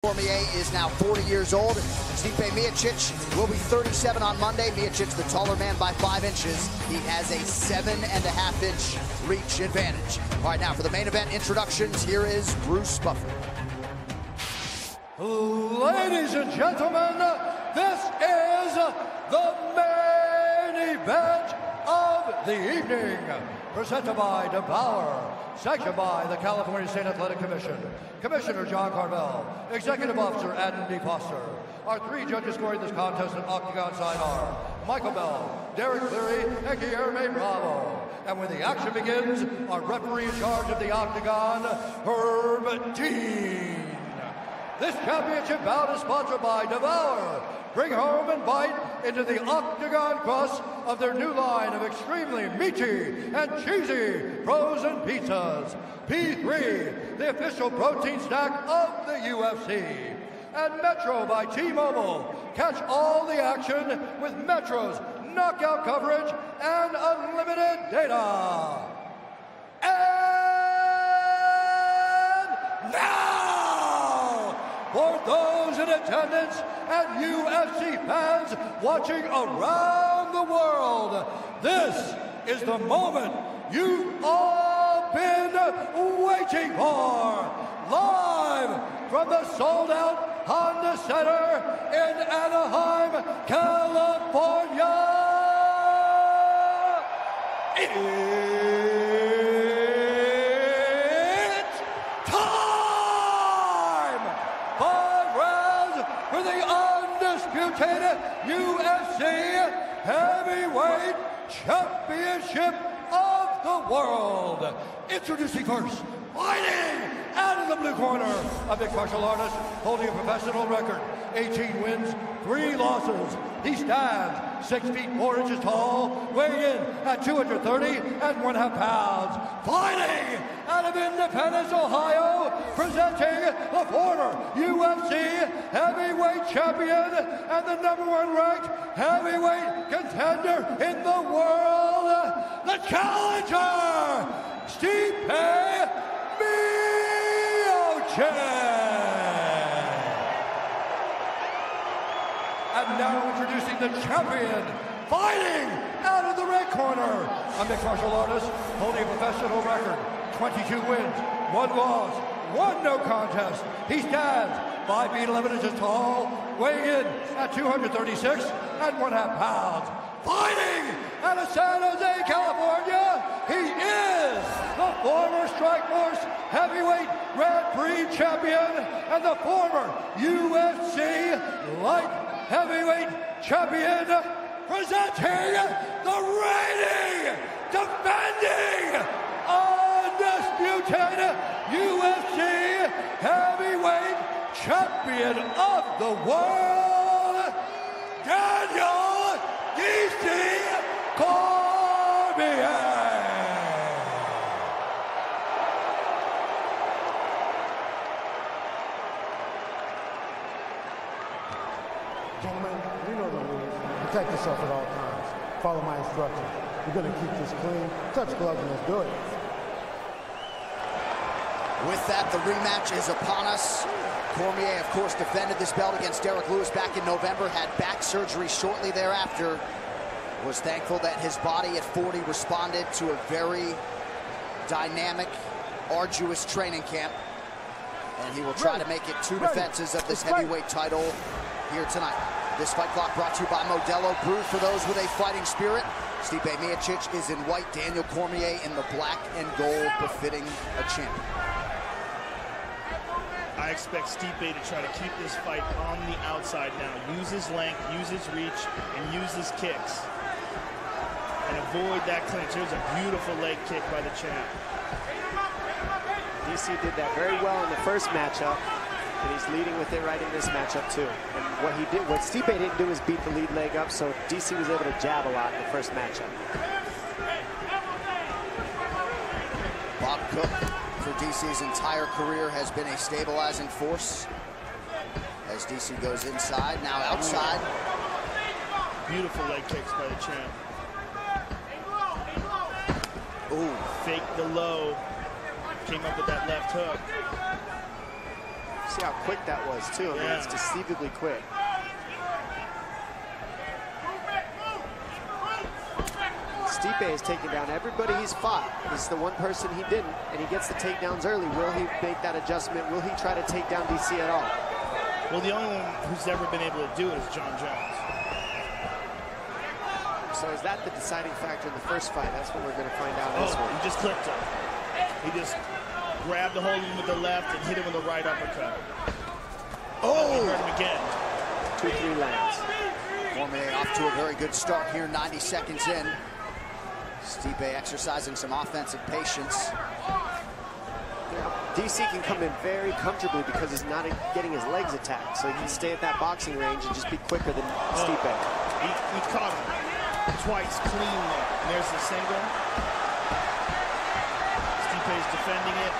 Kормьe is now 40 years old. Stipe Miocich will be 37 on Monday. Miocich, the taller man by 5 inches. He has a 7.5-inch reach advantage. All right, now for the main event introductions, here is Bruce Buffer. Ladies and gentlemen, this is the main event of the evening. Presented by Devour, sanctioned by the California State Athletic Commission, Commissioner John Carmel, Executive Officer Adam D. Foster. Our 3 judges scoring this contest at Octagon side are Michael Bell, Derek Cleary, and Guillermo Bravo. And when the action begins, our referee in charge of the Octagon, Herb Dean. This championship bout is sponsored by Devour. Bring home and bite into the Octagon crust of their new line of extremely meaty and cheesy frozen pizzas. P3, the official protein snack of the UFC. And Metro by T-Mobile. Catch all the action with Metro's knockout coverage and unlimited data. And now, for those in attendance and UFC fans watching around the world, this is the moment you've all been waiting for. Live from the sold-out Honda Center in Anaheim, California. It's time! 5 rounds for the undisputed UFC Heavyweight Championship of the world. Introducing first, fighting out of the blue corner, a mixed martial artist holding a professional record, 18 wins, 3 losses. He stands 6 feet 4 inches tall, weighing in at 230.5 pounds. Fighting out of Independence, Ohio, presenting the former UFC heavyweight champion and the #1 ranked heavyweight contender in the world, the challenger, Stipe Miochich. And now introducing the champion, fighting out of the red corner, a mixed martial artist holding a professional record, 22 wins, 1 loss, 1 no contest. He stands 5 feet 11 inches tall, weighing in at 236.5 pounds. Fighting out of San Jose, California, he is the former Strikeforce heavyweight Grand Prix champion and the former UFC light heavyweight champion, presenting the reigning, defending, undisputed UFC heavyweight champion of the world, Daniel D.C. Kормьe. Gentlemen, you know the rules. Protect yourself at all times. Follow my instructions. We're going to keep this clean. Touch gloves and let's do it. With that, the rematch is upon us. Kормьe, of course, defended this belt against Derek Lewis back in November, had back surgery shortly thereafter. Was thankful that his body at 40 responded to a very dynamic, arduous training camp. And he will try to make it 2 defenses of this heavyweight title here tonight. This fight clock brought to you by Modelo, brewed for those with a fighting spirit. Stipe Miochich is in white, Daniel Kормьe in the black and gold, befitting a champion. I expect Stipe to try to keep this fight on the outside now. Use his length, use his reach, and use his kicks. And avoid that clinch. There's a beautiful leg kick by the champ. DC did that very well in the first matchup, and he's leading with it right in this matchup too. And what Stipe didn't do is beat the lead leg up, so DC was able to jab a lot in the first matchup. Bob Cook, for DC's entire career, has been a stabilizing force as DC goes inside, now outside. Beautiful leg kicks by the champ. Ooh. Faked the low, came up with that left hook. See how quick that was, too. I mean, it's deceivably quick. Stipe has taken down everybody he's fought. This is the one person he didn't, and he gets the takedowns early. Will he make that adjustment? Will he try to take down DC at all? Well, the only one who's ever been able to do it is John Jones. So is that the deciding factor in the first fight? That's what we're going to find out in this one. He just clipped him. He just grabbed a hold of him with the left and hit him with a right uppercut. Oh! He hurt him again. 2-3 lands. Cormier off to a very good start here, 90 seconds in. Stipe exercising some offensive patience. DC can come in very comfortably because he's not getting his legs attacked, so he can stay at that boxing range and just be quicker than Stipe. He caught him twice clean there. And there's the single. Stipe's defending it.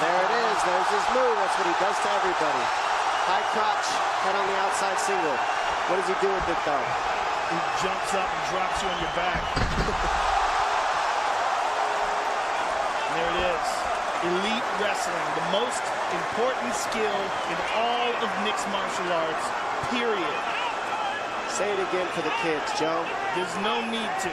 There it is. There's his move. That's what he does to everybody. High crotch, head on the outside single. What does he do with it, though? He jumps up and drops you on your back. There it is. Elite wrestling, the most important skill in all of mixed martial arts, period. Say it again for the kids, Joe. There's no need to.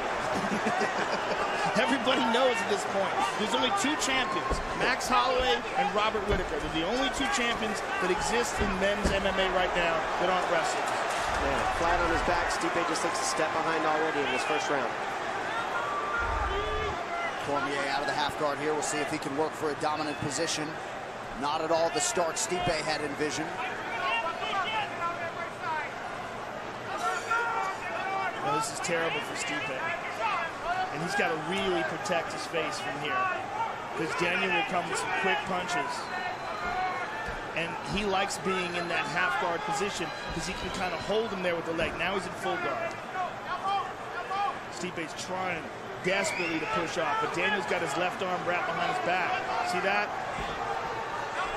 Everybody knows at this point. There's only two champions, Max Holloway and Robert Whittaker. They're the only two champions that exist in men's MMA right now that aren't wrestlers. Yeah, flat on his back. Stipe just looks a step behind already in this first round. Cormier out of the half guard here. We'll see if he can work for a dominant position. Not at all the start Stipe had envisioned. Well, this is terrible for Stipe. And he's got to really protect his face from here, because Daniel will come with some quick punches. And he likes being in that half guard position because he can kind of hold him there with the leg. Now he's in full guard. Stipe's trying desperately to push off, but Daniel's got his left arm wrapped behind his back. See that?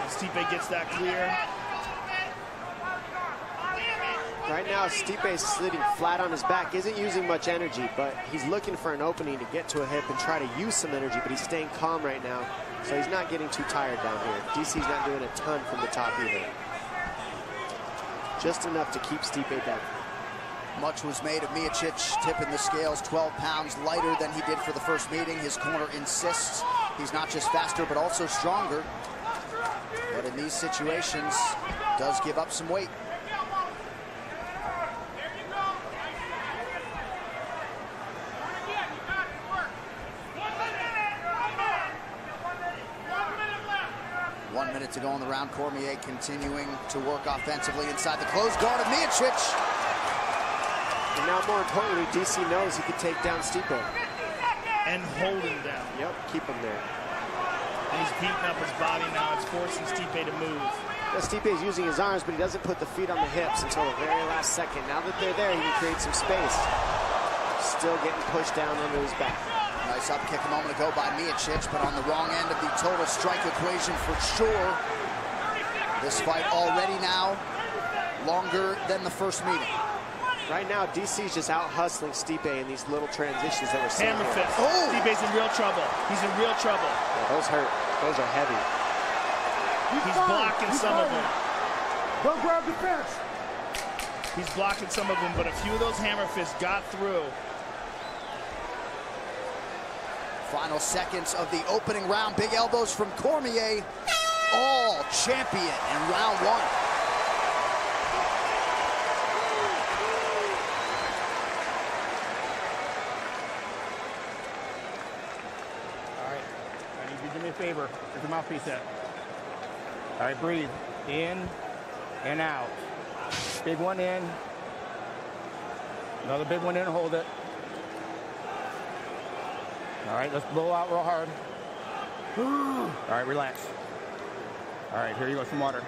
And Stipe gets that clear. Right now, Stipe's sitting flat on his back, isn't using much energy, but he's looking for an opening to get to a hip and try to use some energy, but he's staying calm right now, so he's not getting too tired down here. DC's not doing a ton from the top either. Just enough to keep Stipe down. Much was made of Miočić tipping the scales 12 pounds lighter than he did for the first meeting. His corner insists he's not just faster, but also stronger. But in these situations, does give up some weight. To go in the round. Cormier continuing to work offensively inside the closed guard of Miočić. And now, more importantly, DC knows he could take down Stipe. And hold him down. Yep, keep him there. And he's beating up his body now. It's forcing Stipe to move. Well, Stipe is using his arms, but he doesn't put the feet on the hips until the very last second. Now that they're there, he can create some space. Still getting pushed down under his back. Nice up kick a moment ago by Miočić, but on the wrong end of the total strike equation for sure. This fight already now longer than the first meeting. Right now, DC's just out hustling Stipe in these little transitions that we're seeing. Hammer fist. Oh! Stipe's in real trouble. He's in real trouble. Yeah, those hurt. Those are heavy. He's blocking some of them. Don't grab the fence. He's blocking some of them, but a few of those hammer fists got through. Final seconds of the opening round. Big elbows from Cormier. All champion in round one. All right. I need you to do me a favor. Get the mouthpiece set. All right, breathe. In and out. Big one in. Another big one in, hold it. All right, let's blow out real hard. All right, relax. All right, here you go, some water.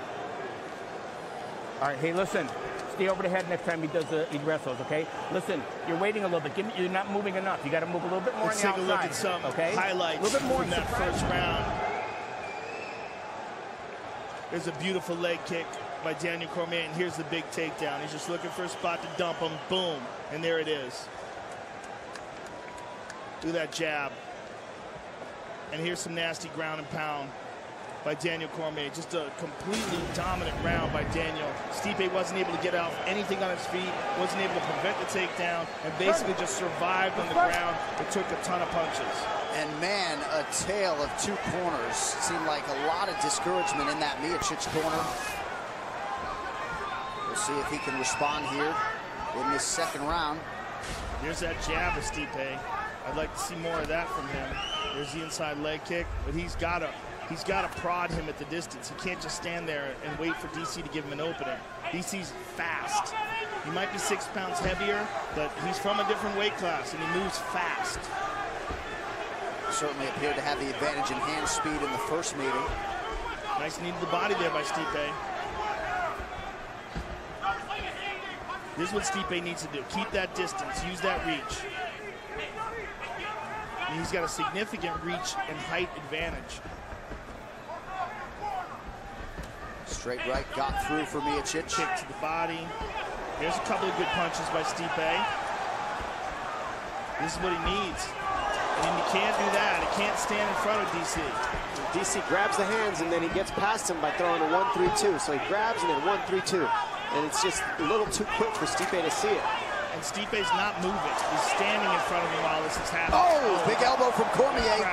All right, hey, listen. Stay over the head next time he wrestles, okay? Listen, you're waiting a little bit. You're not moving enough. You got to move a little bit more on the outside. Let's take a look at some highlights a little bit more from that first round. There's a beautiful leg kick by Daniel Cormier, and here's the big takedown. He's just looking for a spot to dump him. Boom, and there it is. Do that jab. And here's some nasty ground and pound by Daniel Kормье. Just a completely dominant round by Daniel. Stipe wasn't able to get out anything on his feet, wasn't able to prevent the takedown, and basically just survived on the ground. It took a ton of punches. And man, a tale of two corners. Seemed like a lot of discouragement in that Miočić corner. We'll see if he can respond here in this second round. Here's that jab of Stipe. I'd like to see more of that from him. There's the inside leg kick, but he's got to prod him at the distance. He can't just stand there and wait for DC to give him an opening. DC's fast. He might be 6 pounds heavier, but he's from a different weight class, and he moves fast. Certainly appeared to have the advantage in hand speed in the first meeting. Nice knee to the body there by Stipe. This is what Stipe needs to do. Keep that distance. Use that reach. And he's got a significant reach and height advantage. Straight right got through for Miočić. Kick to the body. Here's a couple of good punches by Stipe. This is what he needs. And he can't do that. He can't stand in front of DC. DC grabs the hands and then he gets past him by throwing a 1-3-2. So he grabs and then 1-3-2. And it's just a little too quick for Stipe to see it. And Stipe's not moving. He's standing in front of him while this is happening. Oh, big elbow from Kормье.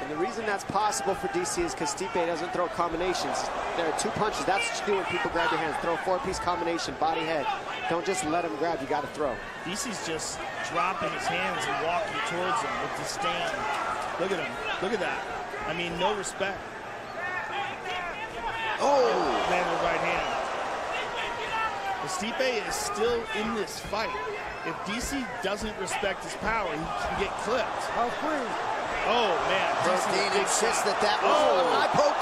And the reason that's possible for DC is because Stipe doesn't throw combinations. There are 2 punches. That's what you do when people grab your hands. Throw a 4-piece combination, body, head. Don't just let him grab. You got to throw. DC's just dropping his hands and walking towards him with disdain. Look at him. Look at that. I mean, no respect. Oh! Landed right hand. But Stipe is still in this fight. If DC doesn't respect his power, he can get clipped. Oh, man. Dean insists that that was an eye poke.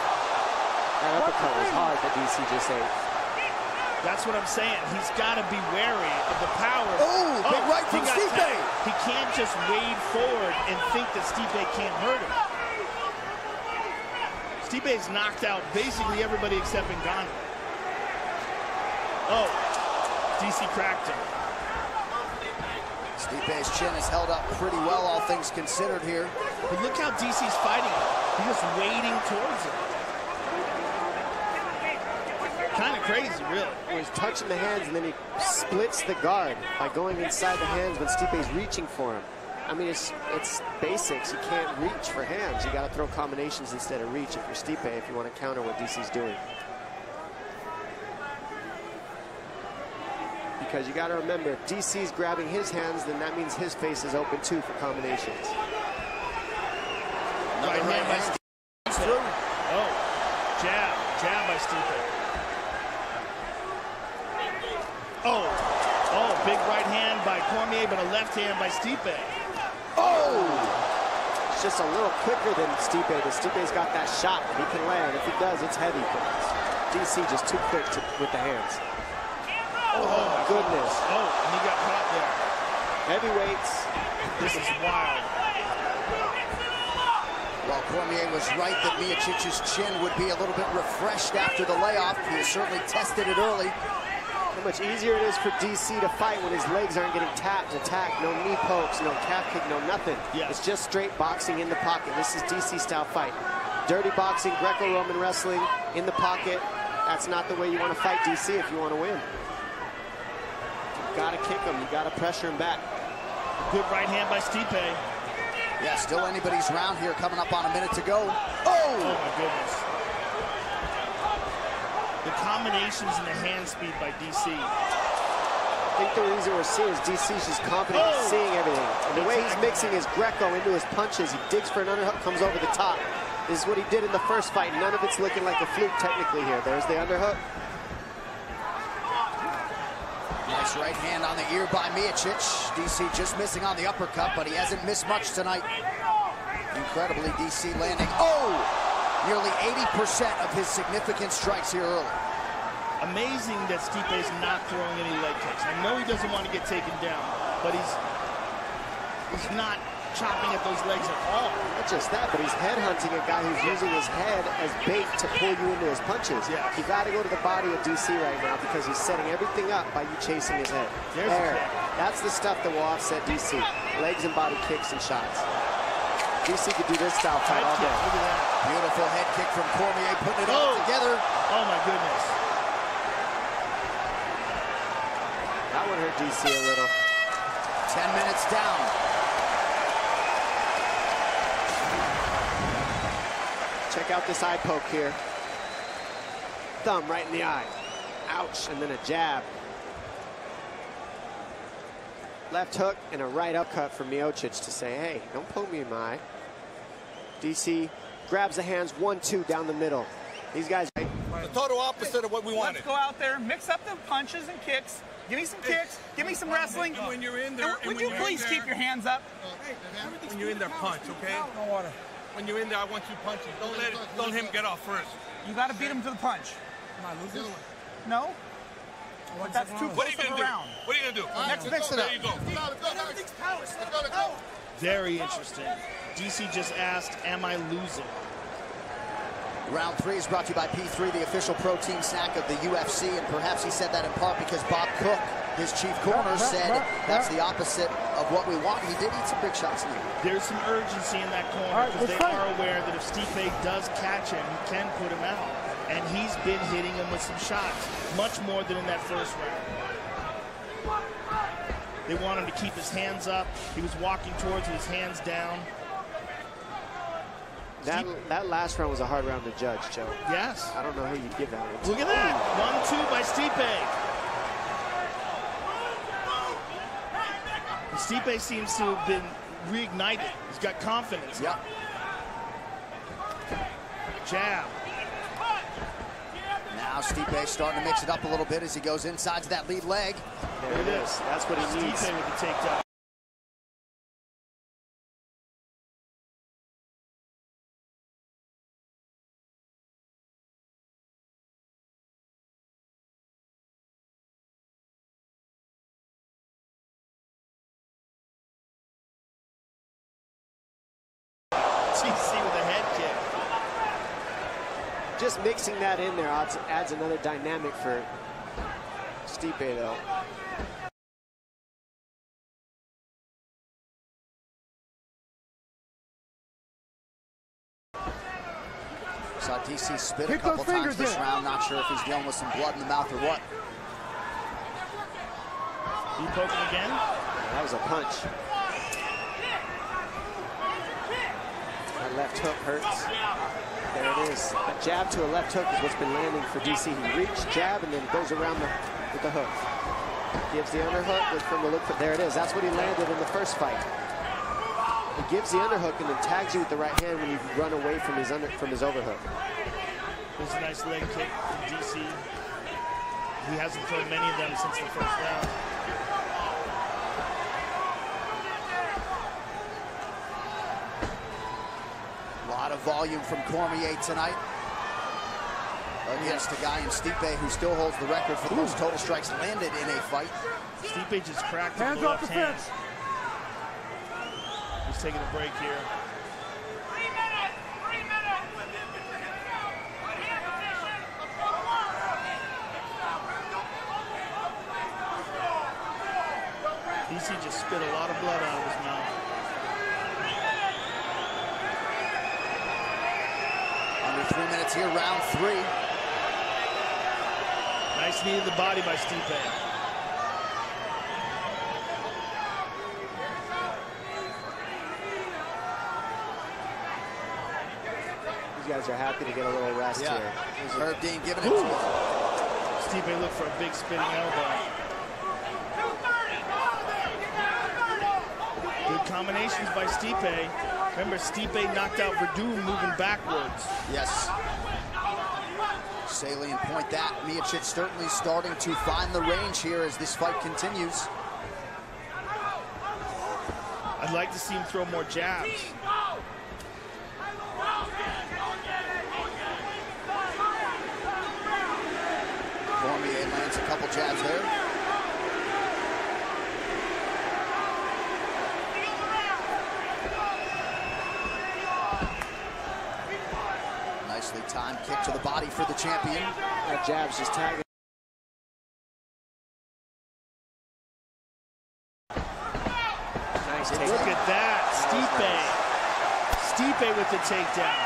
That uppercut was hard that DC just ate. That's what I'm saying. He's got to be wary of the power. Oh, big right from Stipe. He can't just wade forward and think that Stipe can't hurt him. Stipe's knocked out basically everybody except Ngannou. Oh, DC cracked him. Stipe's chin is held up pretty well, all things considered here. But look how DC's fighting him. He's just wading towards him. Kind of crazy, really. Well, he's touching the hands and then he splits the guard by going inside the hands when Stipe's reaching for him. I mean, it's basics. You can't reach for hands. You got to throw combinations instead of reach if you're Stipe, if you want to counter what DC's doing. Because you got to remember, if DC's grabbing his hands, then that means his face is open too for combinations. Right hand by Stipe. Oh, jab by Stipe. Oh, big right hand by Kормье, but a left hand by Stipe. Oh! It's just a little quicker than Stipe, but Stipe's got that shot that he can land. If he does, it's heavy. But DC just too quick with the hands. Oh, my goodness. Oh, and he got caught there. Heavyweights. This is wild. Well, Kормьe was right that Miočić's chin would be a little bit refreshed after the layoff. He has certainly tested it early. How much easier it is for DC to fight when his legs aren't getting tapped, attacked, no knee pokes, no calf kick, no nothing. Yes. It's just straight boxing in the pocket. This is DC style fight. Dirty boxing, Greco-Roman wrestling in the pocket. That's not the way you want to fight DC if you want to win. You got to kick him. You got to pressure him back. Good right hand by Stipe. Yeah, still anybody's round here, coming up on a minute to go. Oh my goodness. The combinations and the hand speed by DC. I think the reason we're seeing is DC's just confident in seeing everything. And the way he's mixing his Greco into his punches, he digs for an underhook, comes over the top. This is what he did in the first fight. None of it's looking like a fluke technically here. There's the underhook. Nice right hand on the ear by Miočić. DC just missing on the uppercut, but he hasn't missed much tonight. Incredibly, DC landing. Oh! Nearly 80% of his significant strikes here early. Amazing that Stipe's not throwing any leg kicks. I know he doesn't want to get taken down, but he's not chopping at those legs at all. Not just that, but he's headhunting a guy who's using his head as bait to pull you into his punches. Yeah. You got to go to the body of DC right now because he's setting everything up by you chasing his head. There's a kick. That's the stuff that will offset DC. Legs and body kicks and shots. DC could do this style fight all day. Look at that. Beautiful head kick from Cormier, putting it all together. Oh my goodness. That would hurt DC a little. 10 minutes down. Check out this eye poke here. Thumb right in the eye. Ouch, and then a jab. Left hook and a right uppercut from Miočić to say, hey, don't poke me in my eye. DC grabs the hands, 1-2 down the middle. These guys... The total opposite of what we wanted. Let's go out there, mix up the punches and kicks. Give me some kicks, give me some wrestling. And when you're in there... Would you please keep your hands up? When you're in there, punch, okay? No water. When you're in there, I want you punching. Don't let him get off first. You got to beat him to the punch. Am I losing? No? But that's too What are close you of going a to do? round. What are you going to do? Next, mix it up. There you go. Very interesting. DC just asked, am I losing? Round 3 is brought to you by P3, the official protein snack of the UFC, and perhaps he said that in part because Bob Cook, his chief corner, said that's the opposite of what we want. He did eat some big shots now. There's some urgency in that corner because they are aware that if Stipe does catch him, he can put him out. And he's been hitting him with some shots, much more than in that first round. They want him to keep his hands up. He was walking towards with his hands down. That last round was a hard round to judge, Joe. Yes. I don't know who you'd give that one to. Look at that. 1-2 by Stipe. Stipe seems to have been reignited. He's got confidence. Yep. Jab. Now Stipe starting to mix it up a little bit as he goes inside to that lead leg. There it is. That's what he needs. Stipe with the takedown. DC with a head kick. Just mixing that in there adds another dynamic for Stipe, though. Saw DC spit a couple times this round. Not sure if he's dealing with some blood in the mouth or what. He poking again? That was a punch. That left hook hurts. There it is. A jab to a left hook is what's been landing for DC. He reached, jab, and then goes around with the hook. Gives the underhook from the look. There it is. That's what he landed in the first fight. He gives the underhook and then tags you with the right hand when you run away from his overhook. There's a nice leg kick from DC. He hasn't thrown many of them since the first round. A lot of volume from Cormier tonight against a guy in Stipe who still holds the record for the most total strikes landed in a fight. Stipe just cracked him with the left hand. He's taking a break here. 3 minutes! 3 minutes! DC just spit a lot of blood out of his mouth. Under 3 minutes here, round 3. Nice knee to the body by Stipe. These guys are happy to get a little rest here. Herb Dean giving it to him. Stipe looked for a big spinning elbow. Good combinations by Stipe. Remember, Stipe knocked out Verdum moving backwards. Yes. Salient point that. Miočić certainly starting to find the range here as this fight continues. I'd like to see him throw more jabs. Cormier lands a couple jabs there. Time kick to the body for the champion. That jab's just tagging. Nice takedown. Look at that, Stipe. Stipe with the takedown.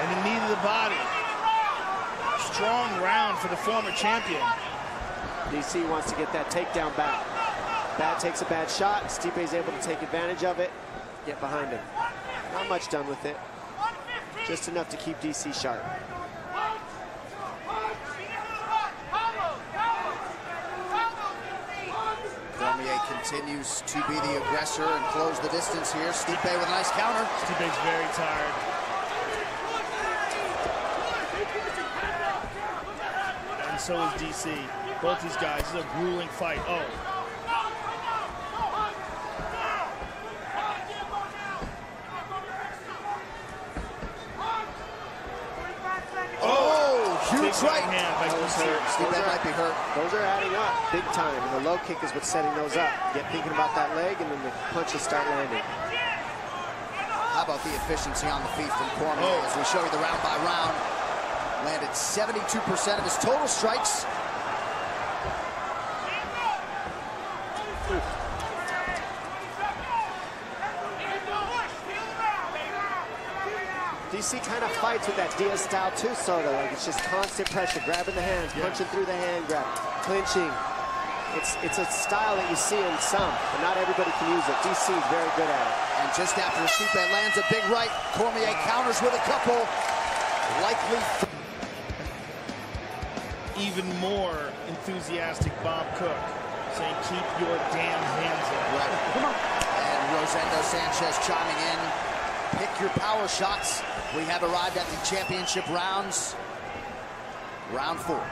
And the knee to the body. Strong round for the former champion. DC wants to get that takedown back. Bad takes a bad shot. Stipe's able to take advantage of it. Get behind him. Not much done with it. Just enough to keep DC sharp. Kормье continues to be the aggressor and close the distance here. Stipe with a nice counter. Stipe's very tired. And so is DC. Both these guys, this is a grueling fight. Oh. Huge right hand by Stipe might be hurt. Those are adding up big time, and the low kick is what's setting those up. Get thinking about that leg, and then the punches start landing. How about the efficiency on the feet from Kормье as we show you the round by round. Landed 72% of his total strikes. DC kind of fights with that Diaz style too, sort of like it's just constant pressure, grabbing the hands, punching through the hand grab, clinching. It's a style that you see in some, but not everybody can use it. DC is very good at it. And just after Stipe lands a big right, Kормьe counters with a couple. Likely. Even more enthusiastic Bob Cook saying, keep your damn hands up. Right. Come on. And Rosendo Sanchez chiming in. Pick your power shots. We have arrived at the championship rounds. Round 4.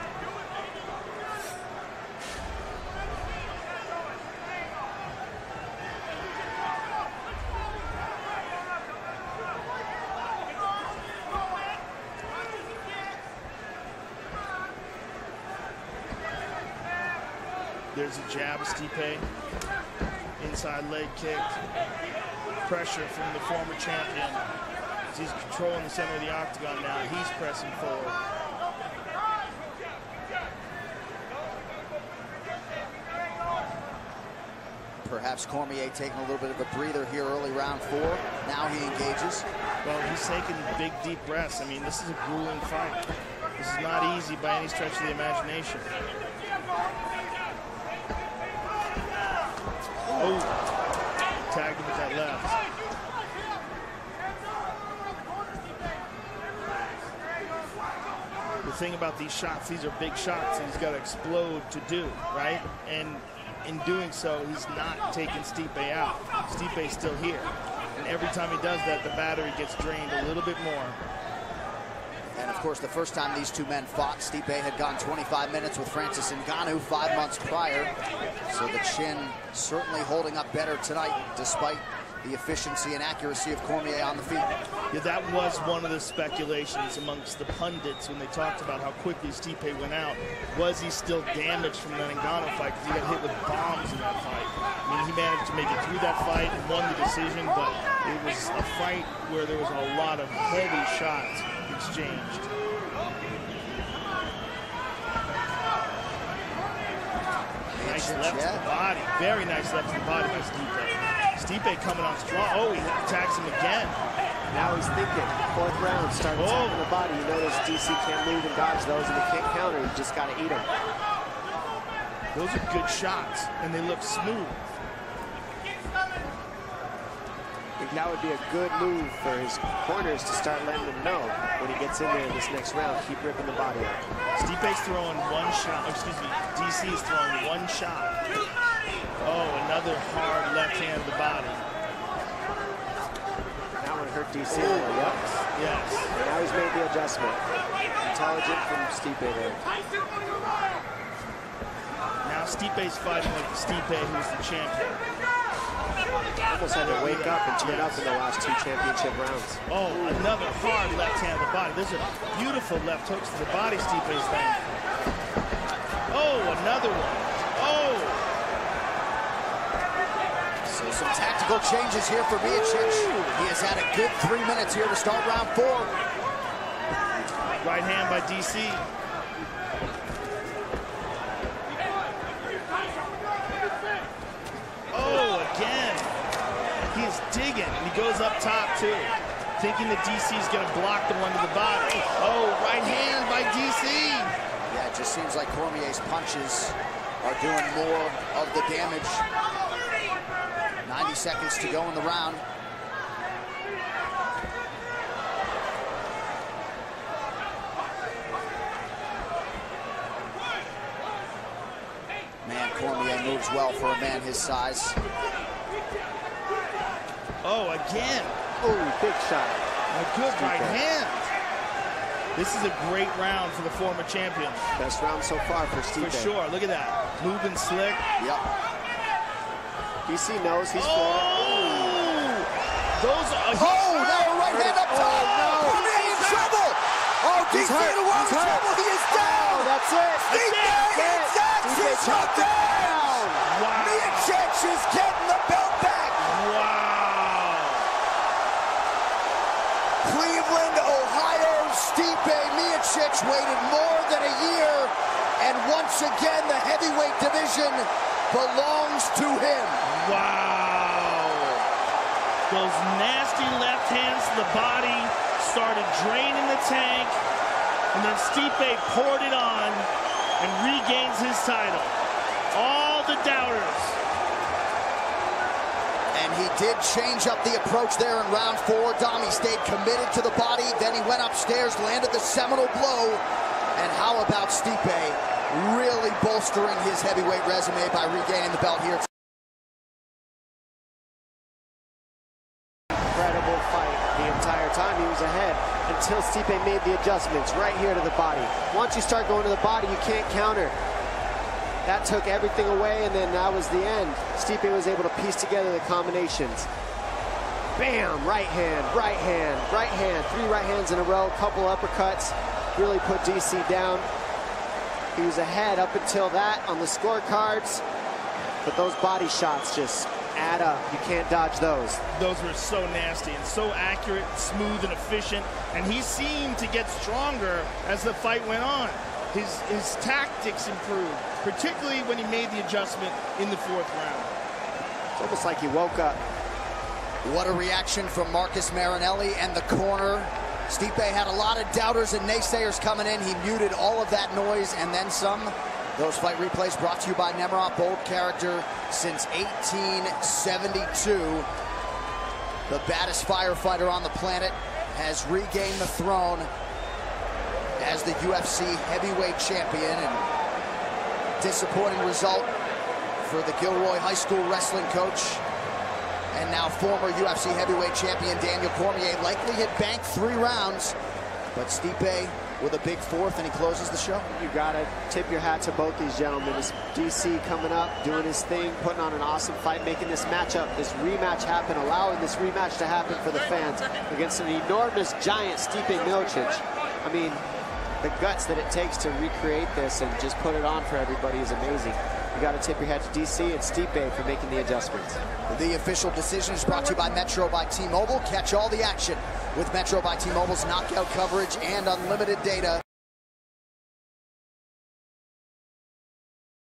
There's a jab, Stipe. Inside leg kick. Pressure from the former champion. As he's controlling the center of the octagon now. He's pressing forward. Perhaps Kормьe taking a little bit of a breather here early round 4. Now he engages. Well, he's taking big, deep breaths. I mean, this is a grueling fight. This is not easy by any stretch of the imagination. Oh, tagged him with that left. The thing about these shots, these are big shots, and he's got to explode to do, right? And in doing so, he's not taking Stipe out. Stipe's still here. And every time he does that, the battery gets drained a little bit more. And of course, the first time these two men fought, Stipe had gone 25 minutes with Francis Ngannou 5 months prior. So the chin certainly holding up better tonight, despite the efficiency and accuracy of Kормьe on the feet. Yeah, that was one of the speculations amongst the pundits when they talked about how quickly Stipe went out. Was he still damaged from that Ngannou fight because he got hit with bombs in that fight? I mean, he managed to make it through that fight and won the decision, but it was a fight where there was a lot of heavy shots exchanged. Nice left to the body. Very nice left to the body by Stipe. Stipe coming on strong. Oh, he attacks him again. Now he's thinking. 4th round, start attacking the body. You notice DC can't move and dodge those, and he can't counter. You just got to eat them. Those are good shots, and they look smooth. I think that would be a good move for his corners to start letting him know when he gets in there in this next round. Keep ripping the body out. Stipe's throwing one shot. Excuse me. DC's throwing one shot. Oh, another hard left hand to the body. That one hurt DC. Yep. Yes. Now he's made the adjustment. Intelligent from Stipe there. Now Stipe's fighting like Stipe, who's the champion. Almost had to wake up and turn up in the last 2 championship rounds. Oh, another hard left hand to the body. Those are beautiful left hooks to the body, Stipe's thing. Oh, another one. Oh! So So some tactical changes here for Miocich. He has had a good 3 minutes here to start round 4. Right hand by DC. Oh, again. He's digging, and he goes up top, too. Thinking that DC is going to block the one to the body. Oh, right hand by DC. Yeah, it just seems like Cormier's punches are doing more of the damage. 90 seconds to go in the round. Man, Cormier moves well for a man his size. Oh, again. Oh, big shot. A good right hand. This is a great round for the former champion. Best round so far for Stipе. For sure. Look at that. Moving slick. Yep. DC knows he's Those are... Oh, now a right hand up top. No. Cormier in trouble. Oh, DC in the world of trouble. He is down. That's it. He's shut down. Wow. Miocich is getting the belt back. Wow. Cleveland, Ohio, Stipe Miocic waited more than a year, and once again the heavyweight division belongs to him. Wow. Those nasty left hands to the body started draining the tank, and then Stipe poured it on and regains his title. All the doubters. And he did change up the approach there in round 4. Dom, he stayed committed to the body, then he went upstairs, landed the seminal blow. And how about Stipe really bolstering his heavyweight resume by regaining the belt here? Incredible fight the entire time he was ahead until Stipe made the adjustments right here to the body. Once you start going to the body, you can't counter. That took everything away, and then that was the end. Stipe was able to piece together the combinations. Bam! Right hand, right hand, right hand. 3 right hands in a row, couple uppercuts. Really put DC down. He was ahead up until that on the scorecards. But those body shots just add up. You can't dodge those. Those were so nasty and so accurate, smooth, and efficient. And he seemed to get stronger as the fight went on. His tactics improved, particularly when he made the adjustment in the 4th round. It's almost like he woke up. What a reaction from Marcus Marinelli and the corner. Stipe had a lot of doubters and naysayers coming in. He muted all of that noise and then some. Those fight replays brought to you by Nemiroff, bold character since 1872. The baddest firefighter on the planet has regained the throne as the UFC heavyweight champion, and disappointing result for the Gilroy High School wrestling coach and now former UFC heavyweight champion Daniel Cormier. Likely hit bank 3 rounds, but Stipe with a big 4th, and he closes the show. You gotta tip your hat to both these gentlemen. This DC coming up, doing his thing, putting on an awesome fight, making this matchup, this rematch happen, allowing this rematch to happen for the fans against an enormous giant Stipe Miocic. I mean, the guts that it takes to recreate this and just put it on for everybody is amazing. You got to tip your hat to DC and Stipe for making the adjustments. The official decision is brought to you by Metro by T-Mobile. Catch all the action with Metro by T-Mobile's knockout coverage and unlimited data.